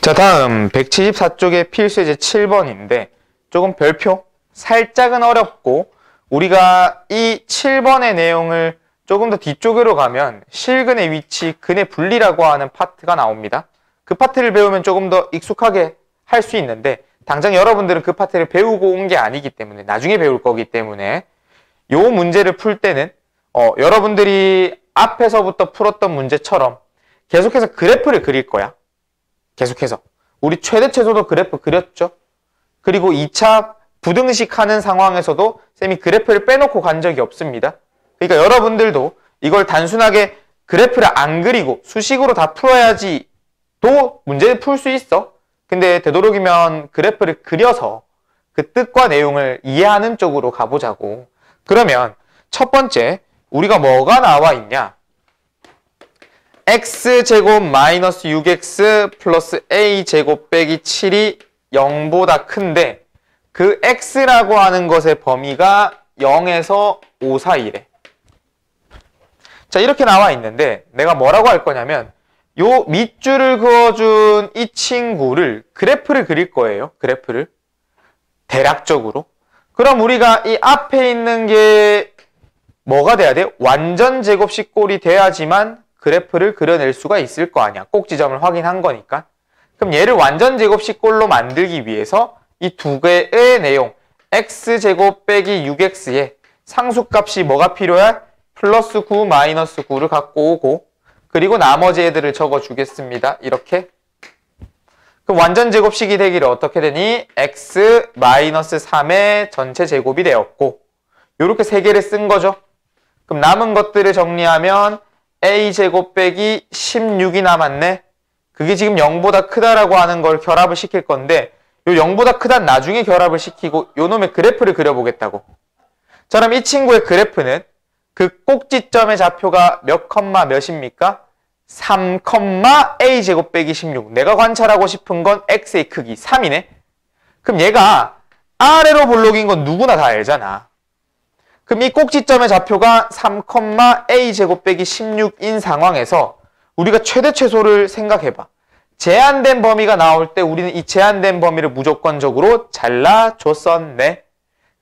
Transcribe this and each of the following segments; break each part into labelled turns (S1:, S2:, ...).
S1: 자, 다음 174쪽의 필수예제 7번인데 조금 별표 살짝은 어렵고 우리가 이 7번의 내용을 조금 더 뒤쪽으로 가면 실근의 위치, 근의 분리라고 하는 파트가 나옵니다. 그 파트를 배우면 조금 더 익숙하게 할 수 있는데 당장 여러분들은 그 파트를 배우고 온 게 아니기 때문에 나중에 배울 거기 때문에 요 문제를 풀 때는 여러분들이 앞에서부터 풀었던 문제처럼 계속해서 그래프를 그릴 거야. 계속해서. 우리 최대 최소도 그래프 그렸죠. 그리고 2차 부등식 하는 상황에서도 쌤이 그래프를 빼놓고 간 적이 없습니다. 그러니까 여러분들도 이걸 단순하게 그래프를 안 그리고 수식으로 다 풀어야지 또 문제를 풀 수 있어. 근데 되도록이면 그래프를 그려서 그 뜻과 내용을 이해하는 쪽으로 가보자고. 그러면 첫 번째 우리가 뭐가 나와 있냐? x제곱 마이너스 6x 플러스 a제곱 빼기 7이 0보다 큰데 그 x라고 하는 것의 범위가 0에서 5 사이래. 자, 이렇게 나와 있는데 내가 뭐라고 할 거냐면 요 밑줄을 그어준 이 친구를 그래프를 그릴 거예요. 그래프를. 대략적으로. 그럼 우리가 이 앞에 있는 게 뭐가 돼야 돼? 완전 제곱식 꼴이 돼야지만 그래프를 그려낼 수가 있을 거 아니야. 꼭 지점을 확인한 거니까. 그럼 얘를 완전 제곱식 꼴로 만들기 위해서 이 두 개의 내용 x제곱 빼기 6x에 상수값이 뭐가 필요해? 플러스 9 마이너스 9를 갖고 오고 그리고 나머지 애들을 적어주겠습니다. 이렇게. 그럼 완전 제곱식이 되기를 어떻게 되니? x 마이너스 3의 전체 제곱이 되었고 이렇게 세 개를 쓴 거죠. 그럼 남은 것들을 정리하면 a제곱 빼기 16이 남았네. 그게 지금 0보다 크다라고 하는 걸 결합을 시킬 건데 요 0보다 크다는 나중에 결합을 시키고 요 놈의 그래프를 그려보겠다고. 자, 그럼 이 친구의 그래프는 그 꼭지점의 좌표가 몇 컴마 몇입니까? 3, a제곱 빼기 16. 내가 관찰하고 싶은 건 x의 크기 3이네. 그럼 얘가 아래로 볼록인 건 누구나 다 알잖아. 그럼 이 꼭지점의 좌표가 3, a제곱 빼기 16인 상황에서 우리가 최대 최소를 생각해봐. 제한된 범위가 나올 때 우리는 이 제한된 범위를 무조건적으로 잘라줬었네.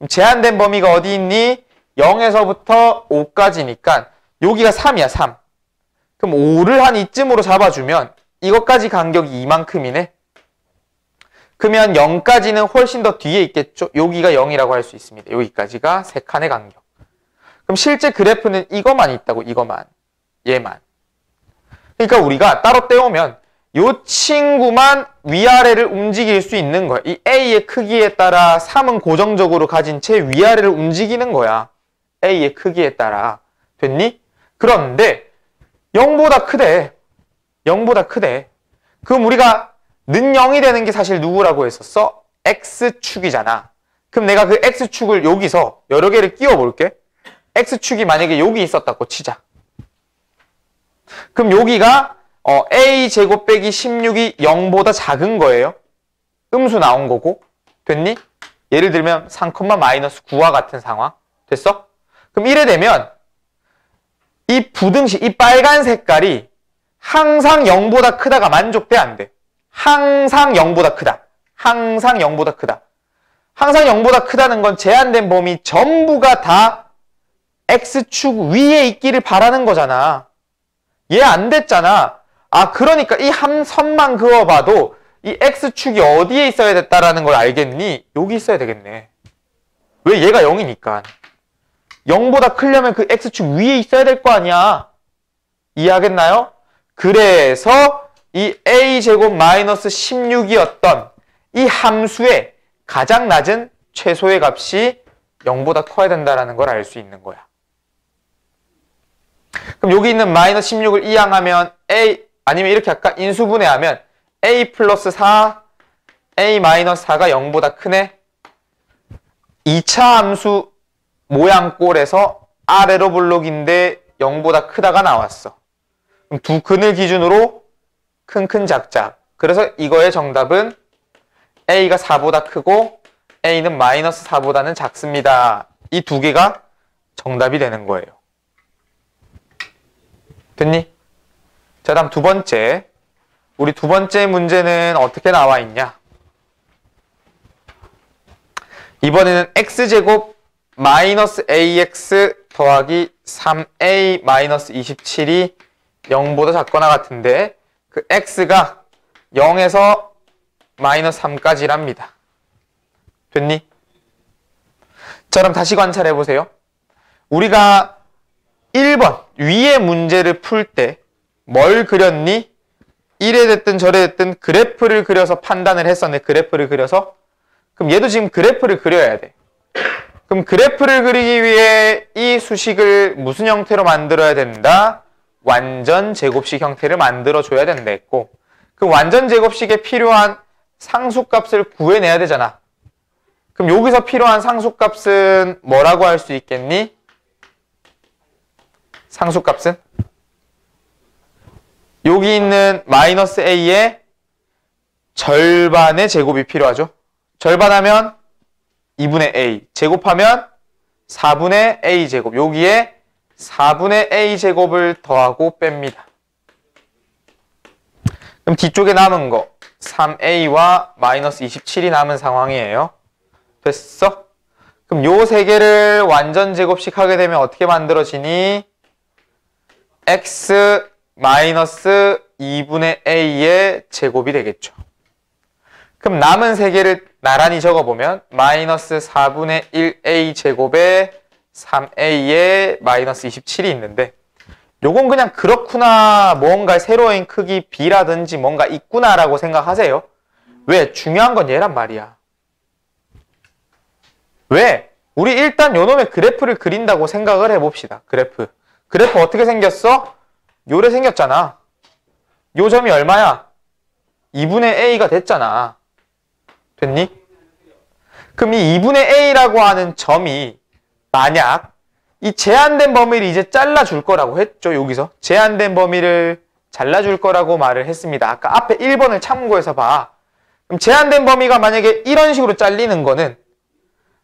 S1: 제한된 범위가 어디 있니? 0에서부터 5까지니까 여기가 3이야, 3. 그럼 5를 한 이쯤으로 잡아주면 이것까지 간격이 이만큼이네. 그러면 0까지는 훨씬 더 뒤에 있겠죠? 여기가 0이라고 할 수 있습니다. 여기까지가 3칸의 간격. 그럼 실제 그래프는 이것만 있다고, 이것만. 얘만. 그러니까 우리가 따로 떼우면 이 친구만 위아래를 움직일 수 있는 거야. 이 A의 크기에 따라 3은 고정적으로 가진 채 위아래를 움직이는 거야. A의 크기에 따라. 됐니? 그런데 0보다 크대. 0보다 크대. 그럼 우리가 는 0이 되는 게 사실 누구라고 했었어? X축이잖아. 그럼 내가 그 X축을 여기서 여러 개를 끼워 볼게. X축이 만약에 여기 있었다고 치자. 그럼 여기가 A제곱 빼기 16이 0보다 작은 거예요. 음수 나온 거고. 됐니? 예를 들면 3, 마이너스 9와 같은 상황. 됐어? 그럼 이래 되면 이 부등식, 이 빨간 색깔이 항상 0보다 크다가 만족돼, 안 돼? 항상 0보다 크다. 항상 0보다 크다. 항상 0보다 크다는 건 제한된 범위 전부가 다 X축 위에 있기를 바라는 거잖아. 얘 안 됐잖아. 아, 그러니까 이 한 선만 그어봐도 이 X축이 어디에 있어야 됐다라는 걸 알겠니? 여기 있어야 되겠네. 왜? 얘가 0이니까. 0보다 크려면 그 X축 위에 있어야 될 거 아니야. 이해하겠나요? 그래서 이 A제곱 마이너스 16이었던 이 함수의 가장 낮은 최소의 값이 0보다 커야 된다는 걸 알 수 있는 거야. 그럼 여기 있는 마이너스 16을 이항하면 A, 아니면 이렇게 할까? 인수분해하면 A 플러스 4, A 마이너스 4가 0보다 크네. 2차 함수 모양 꼴에서 아래로 볼록인데 0보다 크다가 나왔어. 그럼 두 근을 기준으로 큰 작작. 그래서 이거의 정답은 A가 4보다 크고 A는 마이너스 4보다는 작습니다. 이 두 개가 정답이 되는 거예요. 됐니? 자, 다음 두 번째. 우리 두 번째 문제는 어떻게 나와 있냐? 이번에는 x제곱 마이너스 ax 더하기 3a 마이너스 27이 0보다 작거나 같은데 그 x가 0에서 마이너스 3까지랍니다. 됐니? 자, 그럼 다시 관찰해 보세요. 우리가 1번 위의 문제를 풀 때 뭘 그렸니? 이래 됐든 저래 됐든 그래프를 그려서 판단을 했었네. 그래프를 그려서. 그럼 얘도 지금 그래프를 그려야 돼. 그럼 그래프를 그리기 위해 이 수식을 무슨 형태로 만들어야 된다? 완전 제곱식 형태를 만들어줘야 된다 했고, 그 완전 제곱식에 필요한 상수값을 구해내야 되잖아. 그럼 여기서 필요한 상수값은 뭐라고 할 수 있겠니? 상수값은? 여기 있는 마이너스 a의 절반의 제곱이 필요하죠. 절반하면 2분의 a, 제곱하면 4분의 a 제곱. 여기에 4분의 a 제곱을 더하고 뺍니다. 그럼 뒤쪽에 남은 거 3a와 마이너스 27이 남은 상황이에요. 됐어? 그럼 요 세 개를 완전 제곱식 하게 되면 어떻게 만들어지니? x 마이너스 2분의 a의 제곱이 되겠죠. 그럼 남은 세 개를 나란히 적어보면 마이너스 4분의 1a 제곱에 3a에 마이너스 27이 있는데 요건 그냥 그렇구나, 뭔가 세로인 크기 b라든지 뭔가 있구나라고 생각하세요. 왜? 중요한 건 얘란 말이야. 왜? 우리 일단 요놈의 그래프를 그린다고 생각을 해봅시다. 그래프 어떻게 생겼어? 요래 생겼잖아. 요 점이 얼마야? 2분의 a가 됐잖아. 됐니? 그럼 이 2분의 a라고 하는 점이 만약 이 제한된 범위를 이제 잘라줄 거라고 했죠. 여기서 제한된 범위를 잘라줄 거라고 말을 했습니다. 아까 앞에 1번을 참고해서 봐. 그럼 제한된 범위가 만약에 이런 식으로 잘리는 거는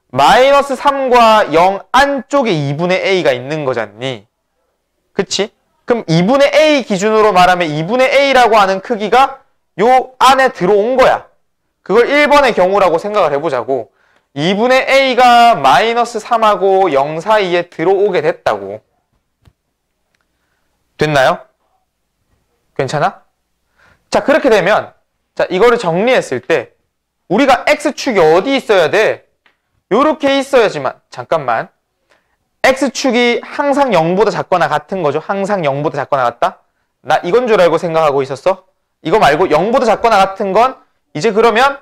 S1: 마이너스 3과 0 안쪽에 2분의 a가 있는 거잖니. 그치? 그럼 2분의 a 기준으로 말하면 2분의 a라고 하는 크기가 요 안에 들어온 거야. 그걸 1번의 경우라고 생각을 해보자고. 2분의 a가 마이너스 3하고 0 사이에 들어오게 됐다고. 됐나요? 괜찮아? 자, 그렇게 되면 자, 이거를 정리했을 때 우리가 x축이 어디 있어야 돼? 요렇게 있어야지만, 잠깐만, x축이 항상 0보다 작거나 같은 거죠. 항상 0보다 작거나 같다? 나 이건 줄 알고 생각하고 있었어? 이거 말고 0보다 작거나 같은 건 이제 그러면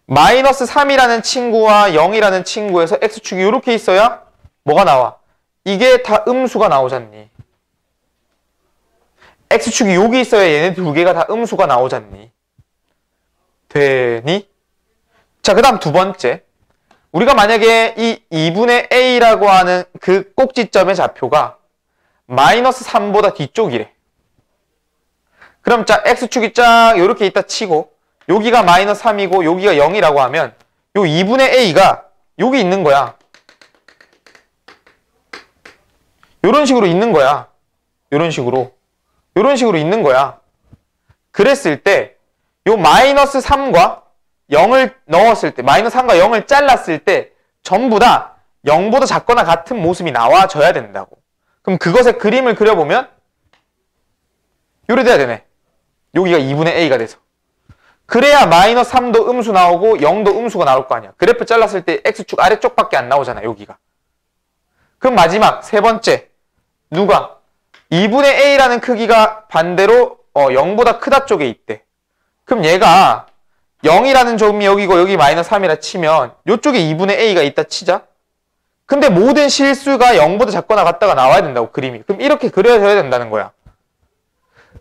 S1: 마이너스 3이라는 친구와 0이라는 친구에서 x축이 이렇게 있어야 뭐가 나와? 이게 다 음수가 나오잖니. x축이 여기 있어야 얘네 두 개가 다 음수가 나오잖니. 되니? 자, 그 다음 두 번째. 우리가 만약에 이 2분의 a라고 하는 그 꼭지점의 좌표가 마이너스 3보다 뒤쪽이래. 그럼 자, x축이 쫙 이렇게 있다 치고 여기가 마이너스 3이고 여기가 0이라고 하면 요 2분의 a가 여기 있는 거야. 요런 식으로 있는 거야. 요런 식으로 있는 거야. 그랬을 때 요 마이너스 3과 0을 넣었을 때, 마이너스 3과 0을 잘랐을 때 전부 다 0보다 작거나 같은 모습이 나와줘야 된다고. 그럼 그것의 그림을 그려보면 요래 돼야 되네. 여기가 2분의 a가 돼서. 그래야 마이너스 3도 음수 나오고 0도 음수가 나올 거 아니야. 그래프 잘랐을 때 x축 아래쪽밖에 안 나오잖아, 여기가. 그럼 마지막 세 번째. 누가? 2분의 a라는 크기가 반대로 0보다 크다 쪽에 있대. 그럼 얘가 0이라는 점이 여기고 여기 마이너스 3이라 치면 이쪽에 2분의 a가 있다 치자. 근데 모든 실수가 0보다 작거나 같다가 나와야 된다고, 그림이. 그럼 이렇게 그려져야 된다는 거야.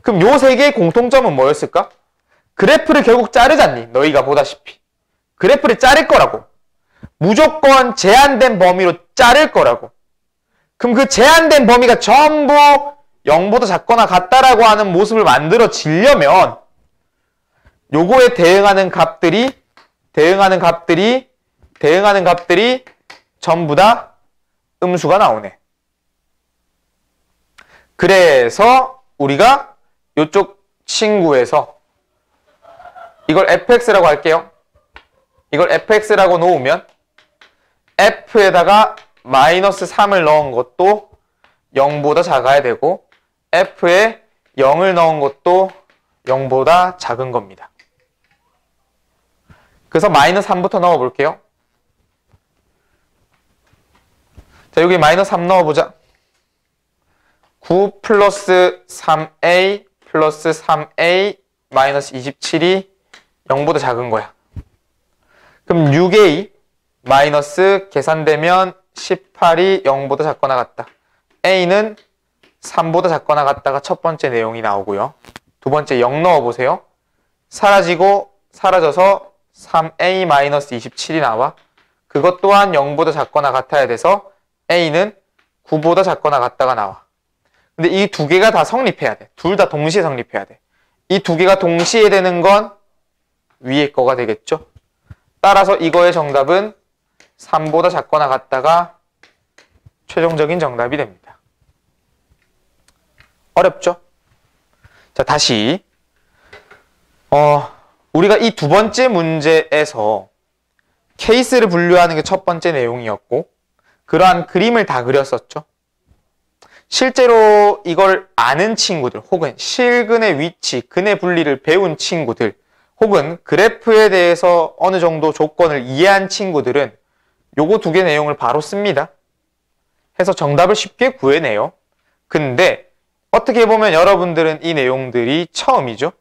S1: 그럼 요 세 개의 공통점은 뭐였을까? 그래프를 결국 자르잖니. 너희가 보다시피. 그래프를 자를 거라고. 무조건 제한된 범위로 자를 거라고. 그럼 그 제한된 범위가 전부 0보다 작거나 같다라고 하는 모습을 만들어지려면 요거에 대응하는 값들이 전부 다 음수가 나오네. 그래서 우리가 요쪽 친구에서 이걸 fx라고 할게요. 이걸 fx라고 놓으면 f에다가 마이너스 3을 넣은 것도 0보다 작아야 되고 f에 0을 넣은 것도 0보다 작은 겁니다. 그래서 마이너스 3부터 넣어볼게요. 자, 여기 마이너스 3 넣어보자. 9 플러스 3a 플러스 3a 마이너스 27이 0보다 작은 거야. 그럼 6a 마이너스 계산되면 18이 0보다 작거나 같다. a는 3보다 작거나 같다가 첫 번째 내용이 나오고요. 두 번째 0 넣어보세요. 사라지고 사라져서 3a 마이너스 27이 나와. 그것 또한 0보다 작거나 같아야 돼서 a는 9보다 작거나 같다가 나와. 근데 이 두 개가 다 성립해야 돼. 둘 다 동시에 성립해야 돼. 이 두 개가 동시에 되는 건 위에 거가 되겠죠. 따라서 이거의 정답은 3보다 작거나 같다가 최종적인 정답이 됩니다. 어렵죠? 자, 다시 우리가 이 두 번째 문제에서 케이스를 분류하는 게 첫 번째 내용이었고 그러한 그림을 다 그렸었죠. 실제로 이걸 아는 친구들 혹은 실근의 위치, 근의 분리를 배운 친구들 혹은 그래프에 대해서 어느 정도 조건을 이해한 친구들은 요거 두 개 내용을 바로 씁니다. 해서 정답을 쉽게 구해내요. 근데 어떻게 보면 여러분들은 이 내용들이 처음이죠.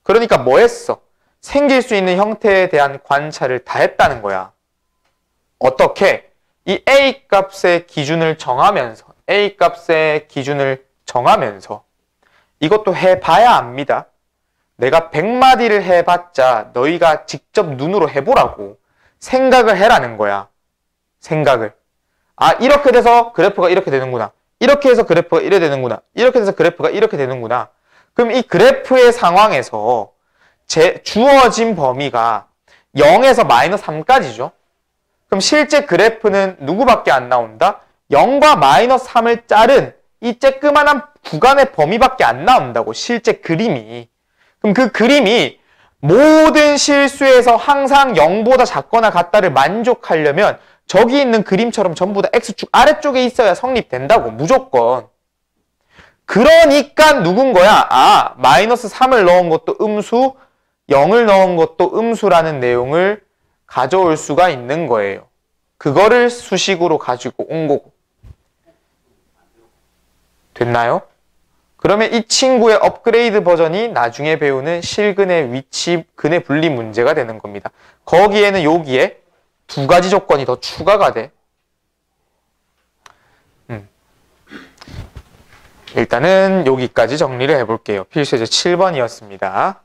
S1: 그러니까 뭐 했어? 생길 수 있는 형태에 대한 관찰을 다 했다는 거야. 어떻게? 이 A 값의 기준을 정하면서 이것도 해봐야 압니다. 내가 100마디를 해봤자 너희가 직접 눈으로 해보라고 생각을 해라는 거야. 생각을. 아, 이렇게 돼서 그래프가 이렇게 되는구나. 이렇게 해서 그래프가 이래 되는구나. 이렇게 돼서 그래프가 이렇게 되는구나. 그럼 이 그래프의 상황에서 주어진 범위가 0에서 마이너스 3까지죠. 그럼 실제 그래프는 누구밖에 안 나온다? 0과 마이너스 3을 자른 이 쬐끄만한 구간의 범위밖에 안 나온다고, 실제 그림이. 그럼 그 그림이 모든 실수에서 항상 0보다 작거나 같다를 만족하려면 저기 있는 그림처럼 전부 다 X축 아래쪽에 있어야 성립된다고, 무조건. 그러니까 누군 거야? 아, 마이너스 3을 넣은 것도 음수, 0을 넣은 것도 음수라는 내용을 가져올 수가 있는 거예요. 그거를 수식으로 가지고 온 거고. 됐나요? 그러면 이 친구의 업그레이드 버전이 나중에 배우는 실근의 위치, 근의 분리 문제가 되는 겁니다. 거기에는 여기에 두 가지 조건이 더 추가가 돼. 일단은 여기까지 정리를 해볼게요. 필수제 7번이었습니다.